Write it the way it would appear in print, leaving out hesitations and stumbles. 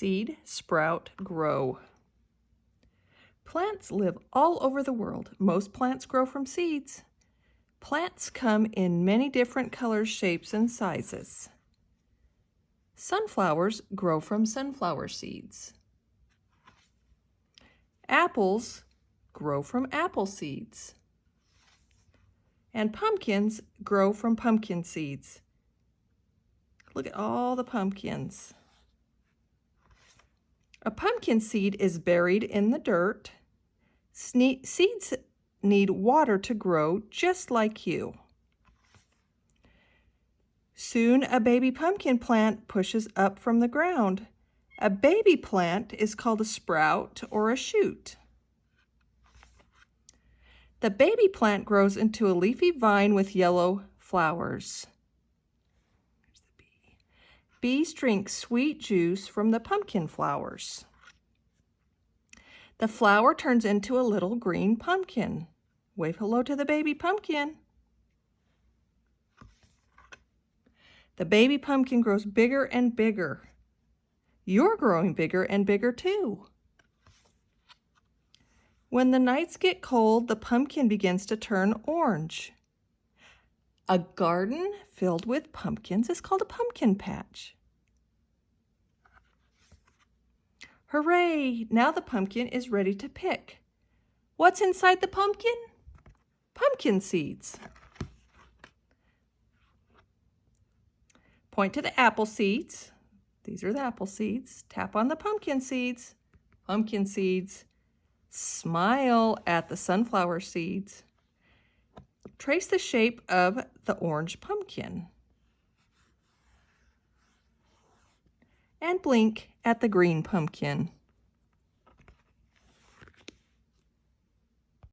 seed, sprout, grow. Plants live all over the world. Most plants grow from seeds. Plants come in many different colors, shapes, and sizes. Sunflowers grow from sunflower seeds. Apples grow from apple seeds. And pumpkins grow from pumpkin seeds. Look at all the pumpkins. A pumpkin seed is buried in the dirt. Seeds need water to grow just like you. Soon a baby pumpkin plant pushes up from the ground. A baby plant is called a sprout or a shoot. The baby plant grows into a leafy vine with yellow flowers. There's the bee. Bees drink sweet juice from the pumpkin flowers. The flower turns into a little green pumpkin. Wave hello to the baby pumpkin. The baby pumpkin grows bigger and bigger. You're growing bigger and bigger too. When the nights get cold, the pumpkin begins to turn orange. A garden filled with pumpkins is called a pumpkin patch. Hooray! Now the pumpkin is ready to pick. What's inside the pumpkin? Pumpkin seeds. Point to the apple seeds. These are the apple seeds. Tap on the pumpkin seeds. Pumpkin seeds. Smile at the sunflower seeds. Trace the shape of the orange pumpkin. And blink at the green pumpkin.